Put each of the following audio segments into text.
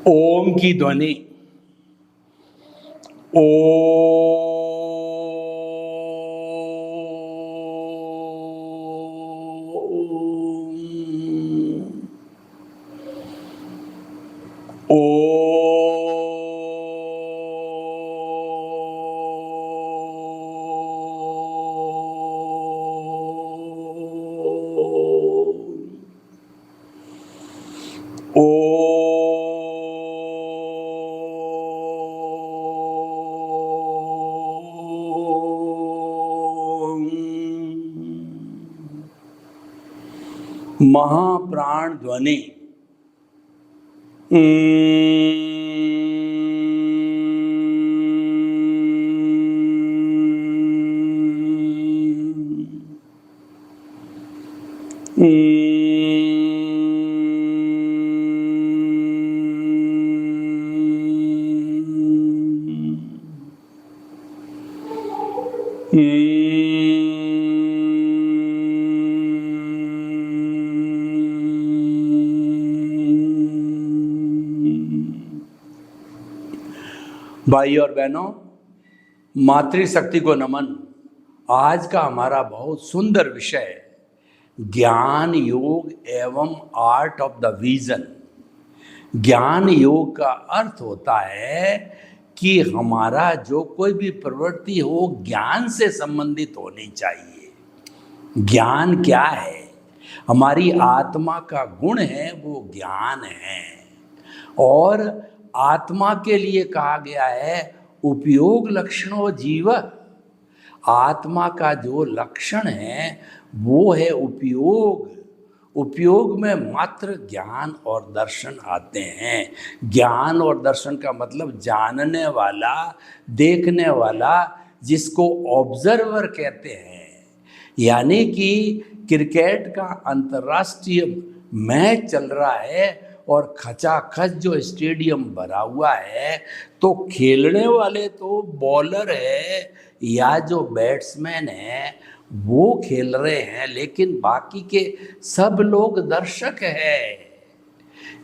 ओम की ध्वनि ओ ओ महाप्राण ध्वनि भाई और बहनों, मातृशक्ति को नमन। आज का हमारा बहुत सुंदर विषय ज्ञान योग एवं आर्ट ऑफ द विजन। ज्ञान योग का अर्थ होता है कि हमारा जो कोई भी प्रवृत्ति हो ज्ञान से संबंधित होनी चाहिए। ज्ञान क्या है? हमारी आत्मा का गुण है वो ज्ञान है, और आत्मा के लिए कहा गया है उपयोग लक्षणों जीव। आत्मा का जो लक्षण है वो है उपयोग। उपयोग में मात्र ज्ञान और दर्शन आते हैं। ज्ञान और दर्शन का मतलब जानने वाला, देखने वाला, जिसको ऑब्जर्वर कहते हैं। यानी कि क्रिकेट का अंतर्राष्ट्रीय मैच चल रहा है और खचाखच जो स्टेडियम भरा हुआ है, तो खेलने वाले तो बॉलर है या जो बैट्समैन है वो खेल रहे हैं, लेकिन बाकी के सब लोग दर्शक हैं।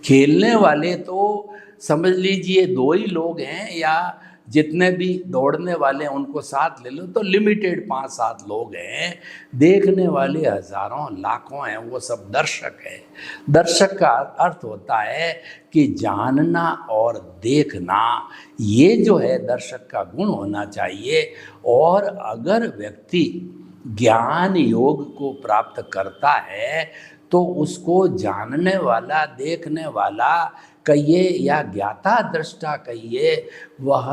खेलने वाले तो समझ लीजिए 2 ही लोग हैं, या जितने भी दौड़ने वाले हैं उनको साथ ले लो तो लिमिटेड 5-7 लोग हैं। देखने वाले हजारों लाखों हैं, वो सब दर्शक हैं। दर्शक का अर्थ होता है कि जानना और देखना, ये जो है दर्शक का गुण होना चाहिए। और अगर व्यक्ति ज्ञान योग को प्राप्त करता है तो उसको जानने वाला, देखने वाला कहिए या ज्ञाता दृष्टा कहिए, वह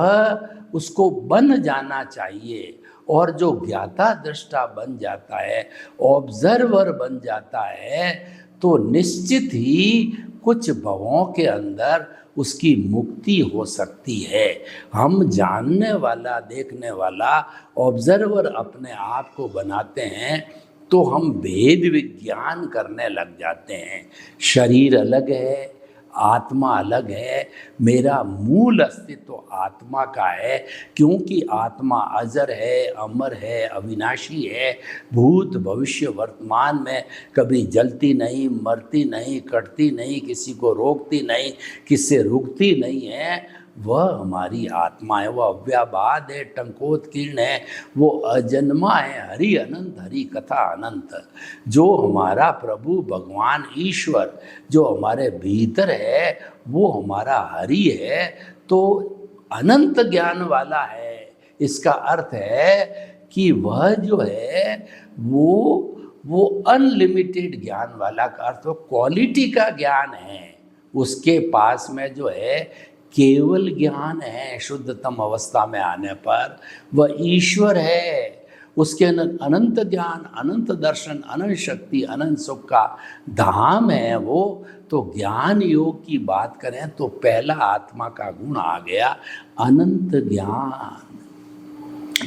उसको बन जाना चाहिए। और जो ज्ञाता दृष्टा बन जाता है, ऑब्जर्वर बन जाता है, तो निश्चित ही कुछ भवों के अंदर उसकी मुक्ति हो सकती है। हम जानने वाला, देखने वाला, ऑब्जर्वर अपने आप को बनाते हैं तो हम भेद विज्ञान करने लग जाते हैं। शरीर अलग है, आत्मा अलग है। मेरा मूल अस्तित्व आत्मा का है, क्योंकि आत्मा अजर है, अमर है, अविनाशी है। भूत भविष्य वर्तमान में कभी जलती नहीं, मरती नहीं, कटती नहीं, किसी को रोकती नहीं, किससे रुकती नहीं है। वह हमारी आत्मा है, वह अव्याबाद है, टंकोत्कीर्ण है, वो अजन्मा है। हरि अनंत, हरि कथा अनंत। जो हमारा प्रभु भगवान ईश्वर जो हमारे भीतर है वो हमारा हरि है, तो अनंत ज्ञान वाला है। इसका अर्थ है कि वह जो है वो अनलिमिटेड ज्ञान वाला का अर्थ वो क्वालिटी का ज्ञान है। उसके पास में जो है केवल ज्ञान है। शुद्धतम अवस्था में आने पर वह ईश्वर है। उसके अनंत ज्ञान, अनंत दर्शन, अनंत शक्ति, अनंत सुख का धाम है वो। तो ज्ञान योग की बात करें तो पहला आत्मा का गुण आ गया, अनंत ज्ञान।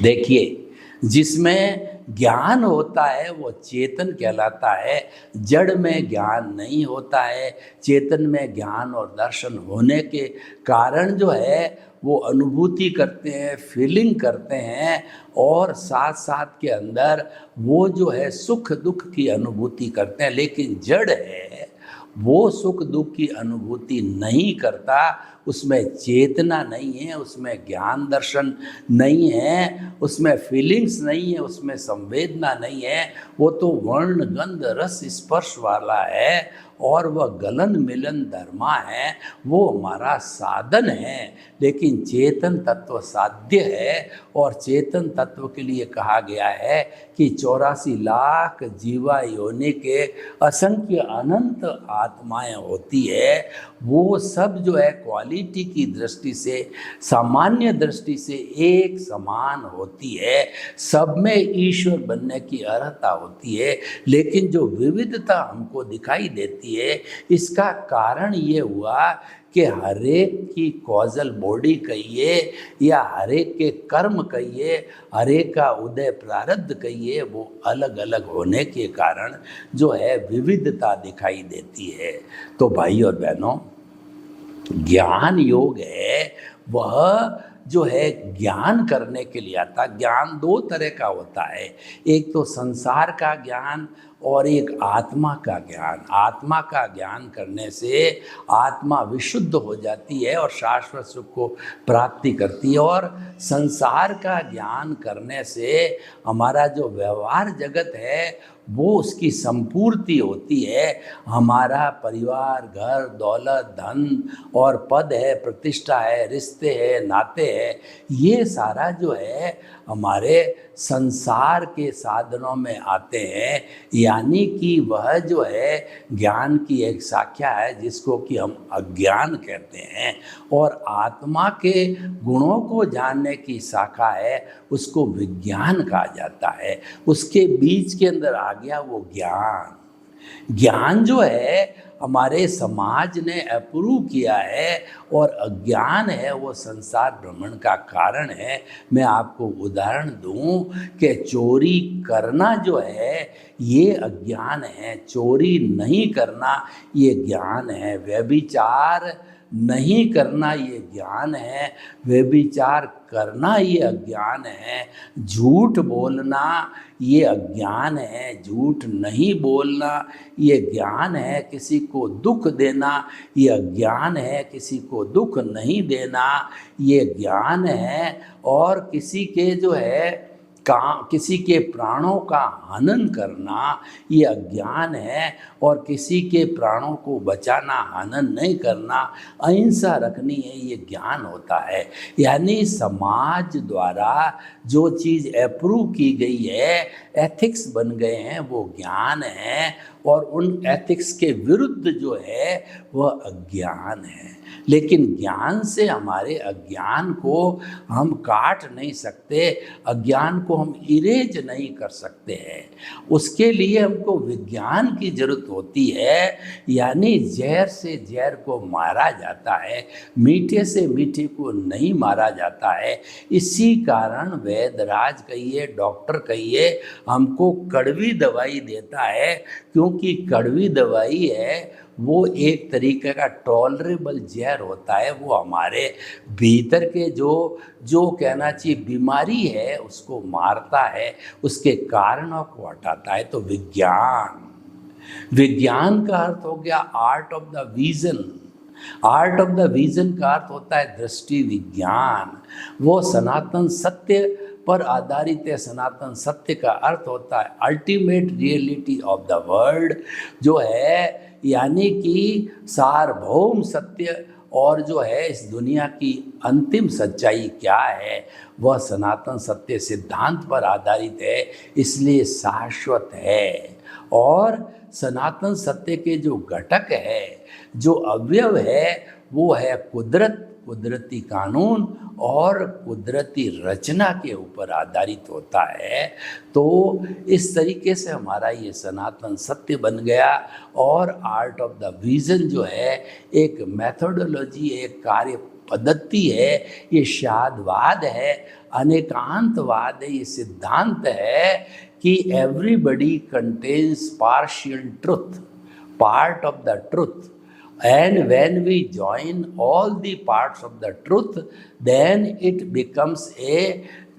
देखिए, जिसमें ज्ञान होता है वो चेतन कहलाता है। जड़ में ज्ञान नहीं होता है। चेतन में ज्ञान और दर्शन होने के कारण जो है वो अनुभूति करते हैं, फीलिंग करते हैं, और साथ साथ के अंदर वो जो है सुख दुख की अनुभूति करते हैं। लेकिन जड़ है वो सुख दुख की अनुभूति नहीं करता, उसमें चेतना नहीं है, उसमें ज्ञान दर्शन नहीं है, उसमें फीलिंग्स नहीं है, उसमें संवेदना नहीं है। वो तो वर्ण गंध रस स्पर्श वाला है और वह गलन मिलन धर्मा है, वो हमारा साधन है। लेकिन चेतन तत्व साध्य है और चेतन तत्व के लिए कहा गया है कि 84 लाख जीवा योनि के असंख्य अनंत आत्माएं होती है। वो सब जो है क्वालिटी की दृष्टि से, सामान्य दृष्टि से एक समान होती है, सब में ईश्वर बनने की अर्हता होती है। लेकिन जो विविधता हमको दिखाई देती है, इसका कारण ये हुआ कि हरेक की कॉजल बॉडी कहिए या हरेक के कर्म कहिए, हरेक का उदय प्रारब्ध कहिए, वो अलग अलग होने के कारण जो है विविधता दिखाई देती है। तो भाई और बहनों, ज्ञान योग है वह जो है ज्ञान करने के लिए आता। ज्ञान दो तरह का होता है, एक तो संसार का ज्ञान और एक आत्मा का ज्ञान। आत्मा का ज्ञान करने से आत्मा विशुद्ध हो जाती है और शाश्वत सुख को प्राप्ति करती है, और संसार का ज्ञान करने से हमारा जो व्यवहार जगत है वो उसकी संपूर्ति होती है। हमारा परिवार, घर, दौलत, धन और पद है, प्रतिष्ठा है, रिश्ते हैं, नाते हैं, ये सारा जो है हमारे संसार के साधनों में आते हैं। यानी कि वह जो है ज्ञान की एक शाखा है जिसको कि हम अज्ञान कहते हैं, और आत्मा के गुणों को जानने की शाखा है, उसको विज्ञान कहा जाता है। उसके बीच के अंदर आ गया वो ज्ञान। ज्ञान जो है हमारे समाज ने अप्रूव किया है, और अज्ञान है वो संसार भ्रमण का कारण है। मैं आपको उदाहरण दूं कि चोरी करना जो है ये अज्ञान है, चोरी नहीं करना ये ज्ञान है। व्यभिचार नहीं करना ये ज्ञान है, व्यभिचार करना ये अज्ञान है। झूठ बोलना ये अज्ञान है, झूठ नहीं बोलना ये ज्ञान है। किसी को दुख देना ये अज्ञान है, किसी को दुख नहीं देना ये ज्ञान है। और किसी के जो है किसी के प्राणों का हनन करना ये अज्ञान है, और किसी के प्राणों को बचाना, हनन नहीं करना, अहिंसा रखनी है, ये ज्ञान होता है। यानी समाज द्वारा जो चीज़ अप्रूव की गई है, एथिक्स बन गए हैं, वो ज्ञान है, और उन एथिक्स के विरुद्ध जो है वह अज्ञान है। लेकिन ज्ञान से हमारे अज्ञान को हम काट नहीं सकते, अज्ञान को हम इरेज नहीं कर सकते हैं। उसके लिए हमको विज्ञान की जरूरत होती है। यानी जहर से जहर को मारा जाता है, मीठे से मीठे को नहीं मारा जाता है। इसी कारण वैद्यराज कहिए, डॉक्टर कहिए, हमको कड़वी दवाई देता है, क्योंकि कड़वी दवाई है वो एक तरीके का टॉलरेबल जहर होता है। वो हमारे भीतर के जो कहना चाहिए बीमारी है उसको मारता है, उसके कारणों को हटाता है। तो विज्ञान का अर्थ हो गया art of the vision. Art of the vision का अर्थ होता है दृष्टि विज्ञान। वो सनातन सत्य पर आधारित है। सनातन सत्य का अर्थ होता है ultimate reality of the world, जो है यानी कि सार्वभौम सत्य, और जो है इस दुनिया की अंतिम सच्चाई क्या है वह सनातन सत्य सिद्धांत पर आधारित है, इसलिए शाश्वत है। और सनातन सत्य के जो घटक है, जो अवयव है, वो है कुदरत, कुदरती कानून और कुदरती रचना के ऊपर आधारित होता है। तो इस तरीके से हमारा ये सनातन सत्य बन गया। और आर्ट ऑफ द विजन जो है एक मेथोडोलॉजी, एक कार्य पद्धति है, ये शादवाद है, अनेकांतवाद है, ये सिद्धांत है कि everybody contains partial truth, part of the truth, and when we join all the parts of the truth, then it becomes a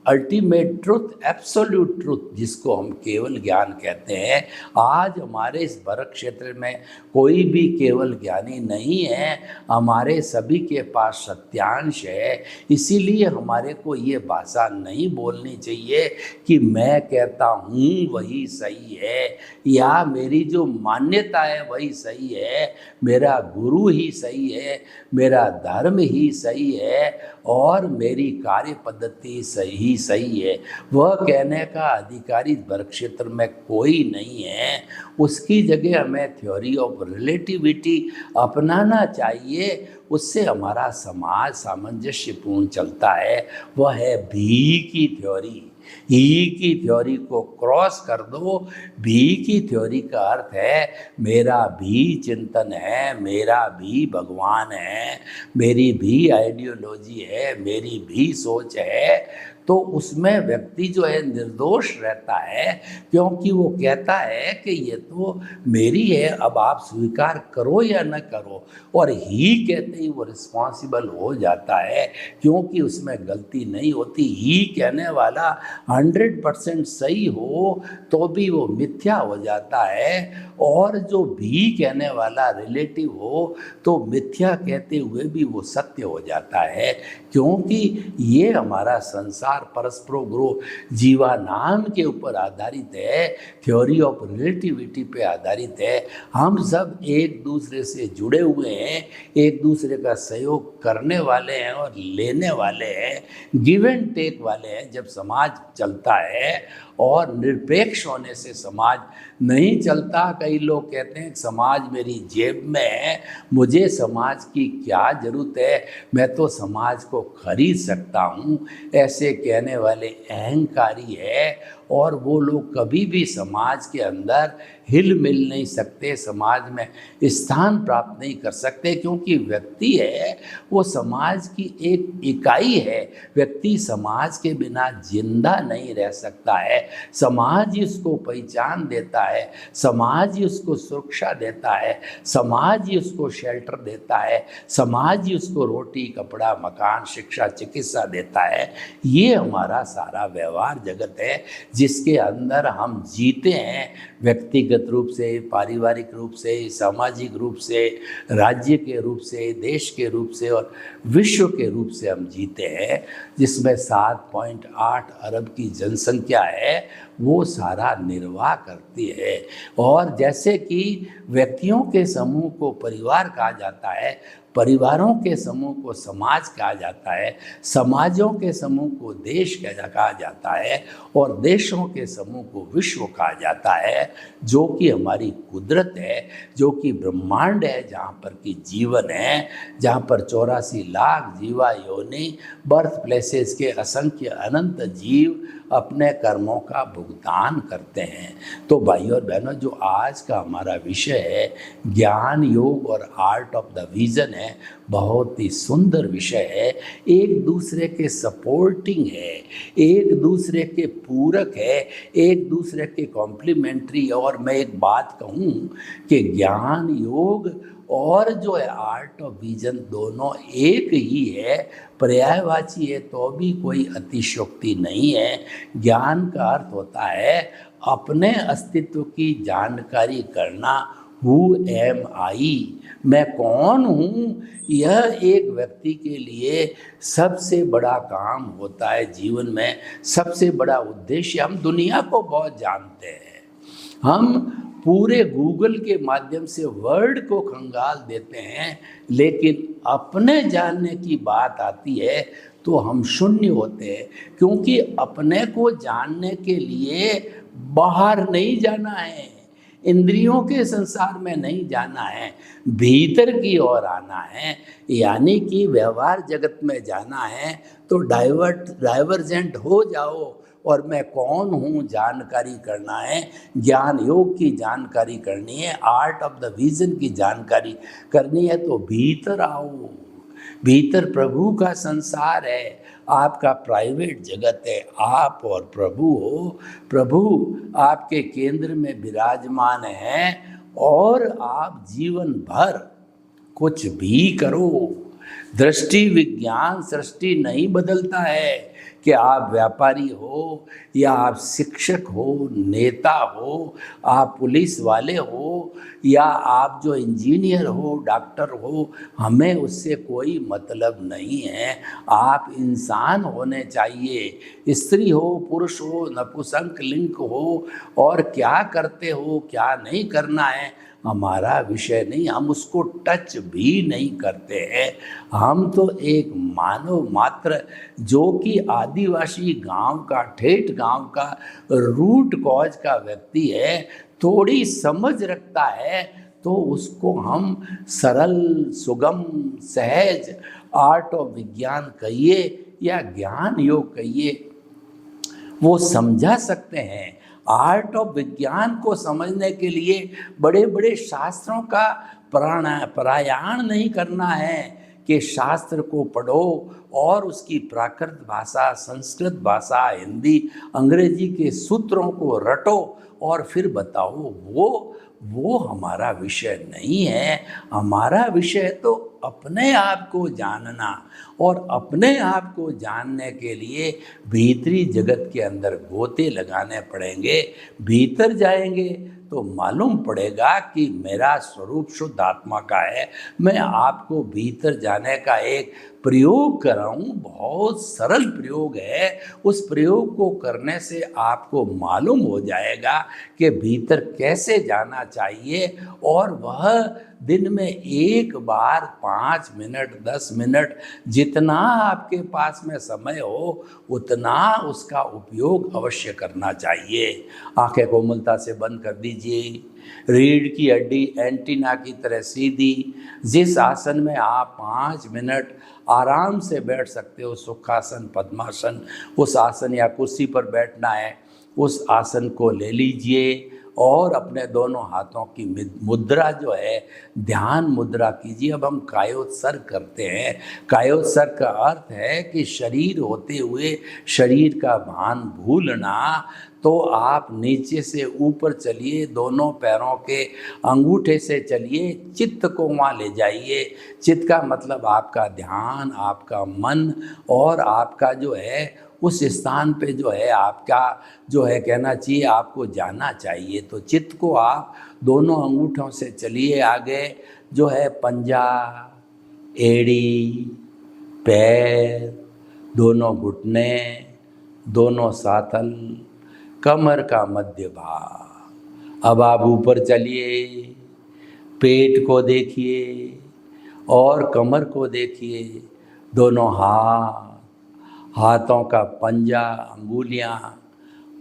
ultimate truth, absolute truth, जिसको हम केवल ज्ञान कहते हैं। आज हमारे इस भरत क्षेत्र में कोई भी केवल ज्ञानी नहीं है, हमारे सभी के पास सत्यांश है। इसीलिए हमारे को ये भाषा नहीं बोलनी चाहिए कि मैं कहता हूँ वही सही है, या मेरी जो मान्यता है वही सही है, मेरा गुरु ही सही है, मेरा धर्म ही सही है और मेरी कार्य पद्धति सही है। वह कहने का अधिकारी वर्ग क्षेत्र में कोई नहीं है। उसकी जगह हमें थ्योरी ऑफ रिलेटिविटी अपनाना चाहिए। उससे हमारा समाज सामंजस्यपूर्ण चलता है। वह है भी की थ्योरी। ही की थ्योरी को क्रॉस कर दो। भी की थ्योरी का अर्थ है मेरा भी चिंतन है, मेरा भी भगवान है, मेरी भी आइडियोलॉजी है, मेरी भी सोच है। तो उसमें व्यक्ति जो है निर्दोष रहता है, क्योंकि वो कहता है कि ये तो मेरी है, अब आप स्वीकार करो या न करो। और ही कहते ही वो रिस्पॉन्सिबल हो जाता है, क्योंकि उसमें गलती नहीं होती। ही कहने वाला 100% सही हो तो भी वो मिथ्या हो जाता है, और जो भी कहने वाला रिलेटिव हो तो मिथ्या कहते हुए भी वो सत्य हो जाता है। क्योंकि ये हमारा संसार परस्परो ग्रो जीवा नाम के ऊपर आधारित है, थ्योरी ऑफ रिलेटिविटी पे आधारित है। हम सब एक दूसरे से जुड़े हुए हैं, एक दूसरे का सहयोग करने वाले हैं और लेने वाले हैं, गिव एंड टेक वाले हैं। जब समाज चलता है, और निरपेक्ष होने से समाज नहीं चलता। कई लोग कहते हैं समाज मेरी जेब में है, मुझे समाज की क्या ज़रूरत है, मैं तो समाज को खरीद सकता हूँ। ऐसे कहने वाले अहंकारी है, और वो लोग कभी भी समाज के अंदर हिल मिल नहीं सकते, समाज में स्थान प्राप्त नहीं कर सकते। क्योंकि व्यक्ति है वो समाज की एक इकाई है। व्यक्ति समाज के बिना जिंदा नहीं रह सकता है। समाज ही उसको पहचान देता है, समाज ही उसको सुरक्षा देता है, समाज ही उसको शेल्टर देता है, समाज ही उसको रोटी कपड़ा मकान शिक्षा चिकित्सा देता है। ये हमारा सारा व्यवहार जगत है जिसके अंदर हम जीते हैं। व्यक्तिगत रूप से, पारिवारिक रूप से, सामाजिक रूप से, राज्य के रूप से, देश के रूप से और विश्व के रूप से हम जीते हैं। जिसमें 7.8 अरब की जनसंख्या है, वो सारा निर्वाह करती है। और जैसे कि व्यक्तियों के समूह को परिवार कहा जाता है, परिवारों के समूह को समाज कहा जाता है, समाजों के समूह को देश कहा जाता है, और देशों के समूह को विश्व कहा जाता है, जो कि हमारी कुदरत है, जो कि ब्रह्मांड है, जहाँ पर कि जीवन है, जहाँ पर 84 लाख जीवा योनि बर्थ प्लेसेस के असंख्य अनंत जीव अपने कर्मों का भुगतान करते हैं। तो भाई और बहनों, जो आज का हमारा विषय है ज्ञान योग और आर्ट ऑफ द विजन है, बहुत ही सुंदर विषय है। एक दूसरे के सपोर्टिंग है, एक दूसरे के पूरक है, एक दूसरे के कॉम्प्लीमेंट्री। और मैं एक बात कहूँ कि ज्ञान योग और जो है आर्ट ऑफ विजन दोनों एक ही है, पर्यायवाची है, तो भी कोई अतिशयोक्ति नहीं है। ज्ञान का अर्थ होता है अपने अस्तित्व की जानकारी करना। हु एम आई, मैं कौन हूँ, यह एक व्यक्ति के लिए सबसे बड़ा काम होता है। जीवन में सबसे बड़ा उद्देश्य, हम दुनिया को बहुत जानते हैं, हम पूरे गूगल के माध्यम से वर्ड को खंगाल देते हैं, लेकिन अपने जानने की बात आती है तो हम शून्य होते हैं। क्योंकि अपने को जानने के लिए बाहर नहीं जाना है, इंद्रियों के संसार में नहीं जाना है, भीतर की ओर आना है, यानी कि व्यवहार जगत में जाना है। तो डाइवर्जेंट हो जाओ और मैं कौन हूँ जानकारी करना है, ज्ञान योग की जानकारी करनी है, आर्ट ऑफ द विजन की जानकारी करनी है, तो भीतर आओ। भीतर प्रभु का संसार है, आपका प्राइवेट जगत है, आप और प्रभु हो। प्रभु आपके केंद्र में विराजमान हैं और आप जीवन भर कुछ भी करो, दृष्टि विज्ञान सृष्टि नहीं बदलता है। कि आप व्यापारी हो या आप शिक्षक हो, नेता हो, आप पुलिस वाले हो या आप जो इंजीनियर हो, डॉक्टर हो, हमें उससे कोई मतलब नहीं है। आप इंसान होने चाहिए, स्त्री हो, पुरुष हो, नपुंसक लिंग हो, और क्या करते हो क्या नहीं करना है हमारा विषय नहीं, हम उसको टच भी नहीं करते हैं। हम तो एक मानव मात्र, जो कि आदिवासी गांव का, ठेठ गांव का रूट कॉज का व्यक्ति है, थोड़ी समझ रखता है तो उसको हम सरल, सुगम, सहज आर्ट और विज्ञान कहिए या ज्ञान योग कहिए, वो समझा सकते हैं। आर्ट ऑफ विज्ञान को समझने के लिए बड़े बड़े शास्त्रों का पारायण नहीं करना है कि शास्त्र को पढ़ो और उसकी प्राकृत भाषा, संस्कृत भाषा, हिंदी, अंग्रेजी के सूत्रों को रटो और फिर बताओ। वो हमारा विषय नहीं है। हमारा विषय तो अपने आप को जानना, और अपने आप को जानने के लिए भीतरी जगत के अंदर गोते लगाने पड़ेंगे। भीतर जाएंगे तो मालूम पड़ेगा कि मेरा स्वरूप शुद्ध आत्मा का है। मैं आपको भीतर जाने का एक प्रयोग कर रहा हूँ, बहुत सरल प्रयोग है। उस प्रयोग को करने से आपको मालूम हो जाएगा कि भीतर कैसे जाना चाहिए, और वह दिन में एक बार 5 मिनट, 10 मिनट, जितना आपके पास में समय हो उतना उसका उपयोग अवश्य करना चाहिए। आंखें कोमलता से बंद कर दीजिए। रीढ़ की हड्डी एंटीना की तरह सीधी, जिस आसन में आप 5 मिनट आराम से बैठ सकते हो, सुखासन, पद्मासन, उस आसन या कुर्सी पर बैठना है, उस आसन को ले लीजिए और अपने दोनों हाथों की मुद्रा जो है ध्यान मुद्रा कीजिए। अब हम कायोत्सर्ग करते हैं। कायोत्सर्ग का अर्थ है कि शरीर होते हुए शरीर का भान भूलना। तो आप नीचे से ऊपर चलिए, दोनों पैरों के अंगूठे से चलिए, चित्त को वहाँ ले जाइए। चित्त का मतलब आपका ध्यान, आपका मन, और आपका जो है उस स्थान पे जो है आपका जो है कहना चाहिए आपको जाना चाहिए। तो चित्त को आप दोनों अंगूठों से चलिए आगे, जो है पंजा, एड़ी, पैर, दोनों घुटने, दोनों साथल, कमर का मध्य भाग। अब आप ऊपर चलिए, पेट को देखिए और कमर को देखिए, दोनों हाथ, हाथों का पंजा, अंगुलियां,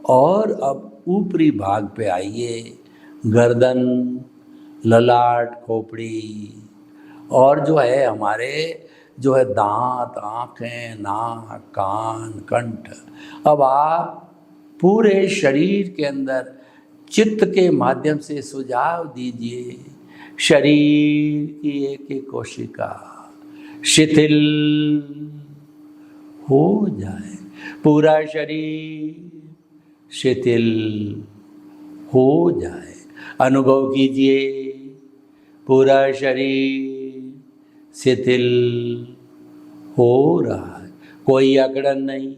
और अब ऊपरी भाग पे आइए, गर्दन, ललाट, खोपड़ी, और जो है हमारे जो है दांत, आँखें, नाक, कान, कंठ। अब आप पूरे शरीर के अंदर चित्त के माध्यम से सुझाव दीजिए, शरीर की एक एक कोशिका शिथिल हो जाए, पूरा शरीर शिथिल हो जाए। अनुभव कीजिए, पूरा शरीर शिथिल हो रहा है। कोई अकड़न नहीं,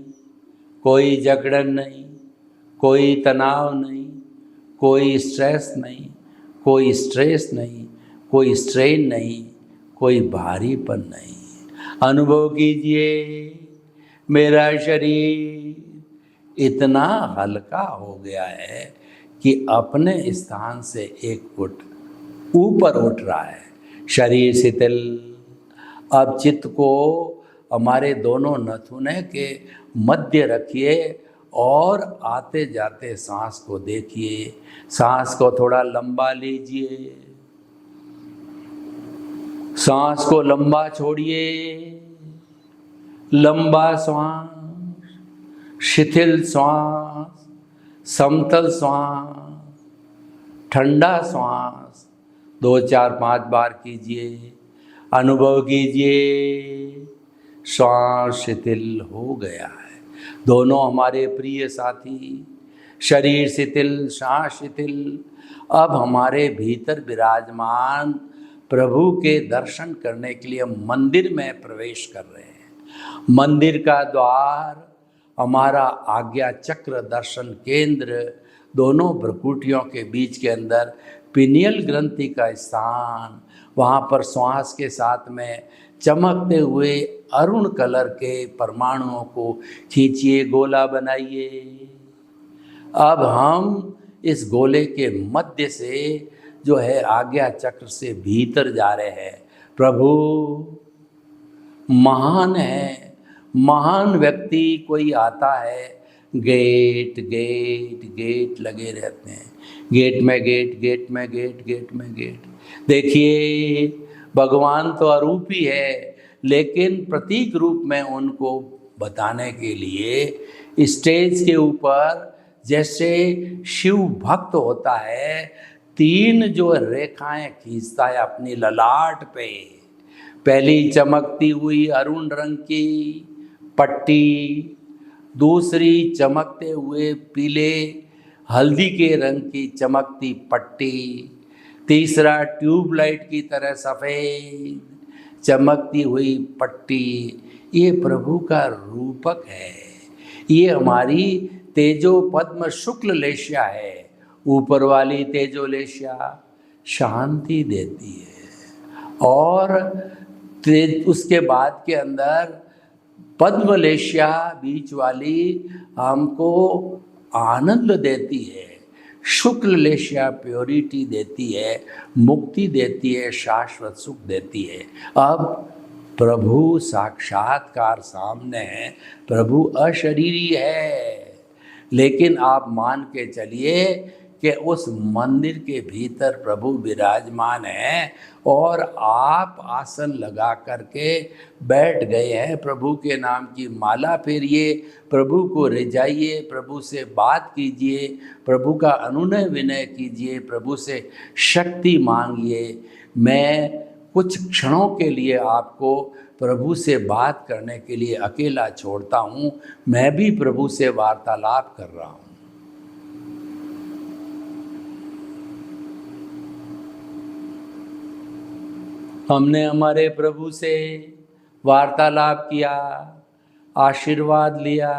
कोई जकड़न नहीं, कोई तनाव नहीं, कोई स्ट्रेस नहीं, कोई स्ट्रेस नहीं, कोई स्ट्रेन नहीं, कोई भारीपन नहीं। अनुभव कीजिए, मेरा शरीर इतना हल्का हो गया है कि अपने स्थान से 1 फुट ऊपर उठ रहा है। शरीर शिथिल। अब चित्त को हमारे दोनों नथुने के मध्य रखिए और आते जाते सांस को देखिए। सांस को थोड़ा लंबा लीजिए, सांस को लंबा छोड़िए। लंबा श्वास, शिथिल श्वास, समतल श्वास, ठंडा श्वास 2, 4, 5 बार कीजिए। अनुभव कीजिए, श्वास शिथिल हो गया है। दोनों हमारे प्रिय साथी, शरीर शिथिल, श्वास शिथिल। अब हमारे भीतर विराजमान प्रभु के दर्शन करने के लिए मंदिर में प्रवेश कर रहे हैं। मंदिर का द्वार हमारा आज्ञा चक्र दर्शन केंद्र, दोनों भ्रुकुटियों के बीच के अंदर पिनियल ग्रंथि का स्थान, वहाँ पर श्वास के साथ में चमकते हुए अरुण कलर के परमाणुओं को खींचिए, गोला बनाइए। अब हम इस गोले के मध्य से जो है आज्ञा चक्र से भीतर जा रहे हैं। प्रभु महान है, महान व्यक्ति कोई आता है, गेट गेट गेट लगे रहते हैं, गेट में गेट, गेट में गेट, गेट में गेट। देखिए भगवान तो अरूप ही है, लेकिन प्रतीक रूप में उनको बताने के लिए स्टेज के ऊपर जैसे शिव भक्त होता है, तीन जो रेखाएं खींचता है अपनी ललाट पे। पहली चमकती हुई अरुण रंग की पट्टी, दूसरी चमकते हुए पीले हल्दी के रंग की चमकती पट्टी, तीसरा ट्यूबलाइट की तरह सफ़ेद चमकती हुई पट्टी। ये प्रभु का रूपक है। ये हमारी तेजो पद्म शुक्ल लेश्या है। ऊपर वाली तेजो लेश्या शांति देती है और उसके बाद के अंदर पद्म लेश्या बीच वाली हमको आनंद देती है। शुक्ल लेश्या प्योरिटी देती है, मुक्ति देती है, शाश्वत सुख देती है। अब प्रभु साक्षात्कार सामने है, प्रभु अशरीरी है, लेकिन आप मान के चलिए कि उस मंदिर के भीतर प्रभु विराजमान हैं और आप आसन लगा करके बैठ गए हैं। प्रभु के नाम की माला फेरिए, प्रभु को रिझाइए, प्रभु से बात कीजिए, प्रभु का अनुनय विनय कीजिए, प्रभु से शक्ति मांगिए। मैं कुछ क्षणों के लिए आपको प्रभु से बात करने के लिए अकेला छोड़ता हूँ। मैं भी प्रभु से वार्तालाप कर रहा हूँ। हमने हमारे प्रभु से वार्तालाप किया, आशीर्वाद लिया,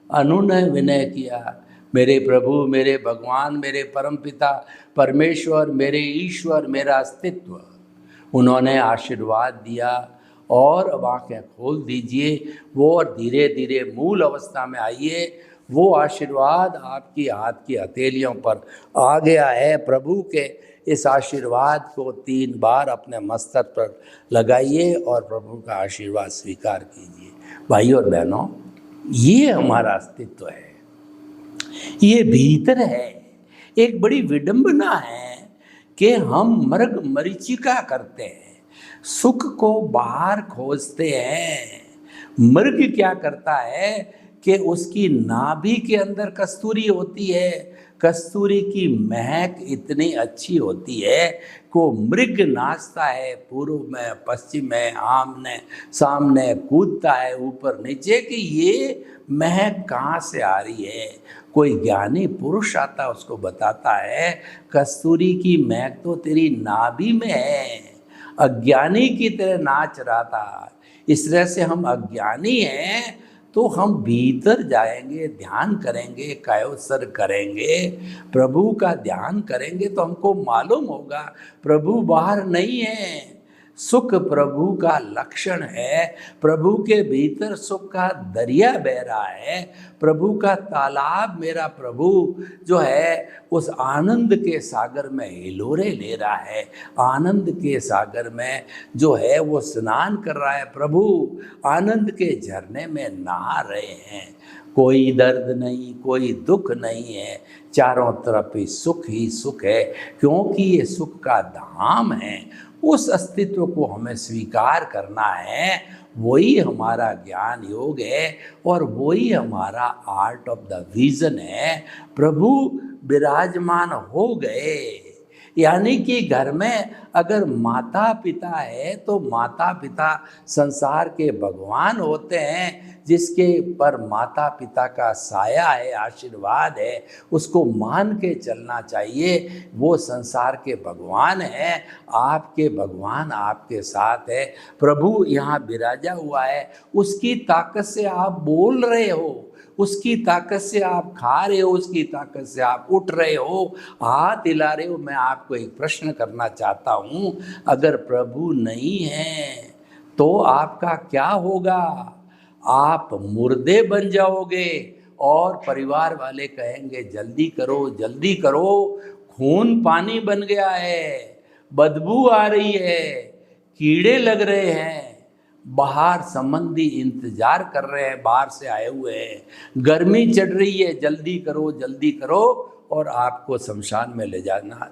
अनुनय विनय किया। मेरे प्रभु, मेरे भगवान, मेरे परमपिता परमेश्वर, मेरे ईश्वर, मेरा अस्तित्व, उन्होंने आशीर्वाद दिया और अब आँखें खोल दीजिए वो और धीरे धीरे मूल अवस्था में आइए। वो आशीर्वाद आपकी हाथ की हथेलियों पर आ गया है। प्रभु के इस आशीर्वाद को 3 बार अपने मस्तक पर लगाइए और प्रभु का आशीर्वाद स्वीकार कीजिए। भाइयों और बहनों, ये हमारा अस्तित्व है, ये भीतर है। एक बड़ी विडंबना है कि हम मृग मरीचिका करते हैं, सुख को बाहर खोजते हैं। मृग क्या करता है कि उसकी नाभि के अंदर कस्तूरी होती है, कस्तूरी की महक इतनी अच्छी होती है को मृग नाचता है, पूर्व में, पश्चिम में, आमने सामने कूदता है ऊपर नीचे कि ये महक कहाँ से आ रही है। कोई ज्ञानी पुरुष आता है, उसको बताता है कस्तूरी की महक तो तेरी नाभि में है। अज्ञानी की तरह नाच रहा था। इस तरह से हम अज्ञानी हैं तो हम भीतर जाएंगे, ध्यान करेंगे, कायोत्सर्ग करेंगे, प्रभु का ध्यान करेंगे तो हमको मालूम होगा प्रभु बाहर नहीं है। सुख प्रभु का लक्षण है। प्रभु के भीतर सुख का दरिया बह रहा है। प्रभु का तालाब मेरा प्रभु जो है उस आनंद के सागर में हिलोरे ले रहा है। आनंद के सागर में जो है वो स्नान कर रहा है। प्रभु आनंद के झरने में नहा रहे हैं। कोई दर्द नहीं, कोई दुख नहीं है, चारों तरफ ही सुख है, क्योंकि ये सुख का धाम है। उस अस्तित्व को हमें स्वीकार करना है। वही हमारा ज्ञान योग है और वही हमारा आर्ट ऑफ द विजन है। प्रभु विराजमान हो गए, यानी कि घर में अगर माता पिता है तो माता पिता संसार के भगवान होते हैं, जिसके पर माता पिता का साया है, आशीर्वाद है, उसको मान के चलना चाहिए। वो संसार के भगवान हैं, आपके भगवान आपके साथ है। प्रभु यहाँ विराजा हुआ है, उसकी ताकत से आप बोल रहे हो, उसकी ताकत से आप खा रहे हो, उसकी ताकत से आप उठ रहे हो, हाथ हिला रहे हो। मैं आपको एक प्रश्न करना चाहता हूँ, अगर प्रभु नहीं है तो आपका क्या होगा? आप मुर्दे बन जाओगे और परिवार वाले कहेंगे जल्दी करो जल्दी करो, खून पानी बन गया है, बदबू आ रही है, कीड़े लग रहे हैं, बाहर संबंधी इंतजार कर रहे हैं, बाहर से आए हुए हैं, गर्मी चढ़ रही है, जल्दी करो जल्दी करो, और आपको शमशान में ले जाना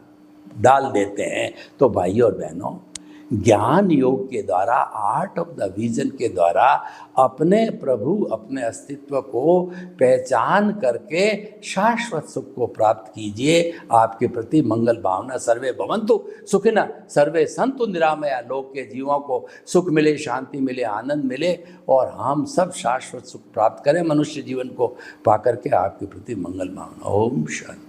डाल देते हैं। तो भाइयों और बहनों, ज्ञान योग के द्वारा, आर्ट ऑफ द विजन के द्वारा अपने प्रभु, अपने अस्तित्व को पहचान करके शाश्वत सुख को प्राप्त कीजिए। आपके प्रति मंगल भावना। सर्वे भवन्तु सुखिनः, सर्वे सन्तु निरामया। लोक के जीवों को सुख मिले, शांति मिले, आनंद मिले, और हम सब शाश्वत सुख प्राप्त करें। मनुष्य जीवन को पा करके आपके प्रति मंगल भावना। ओम शांति।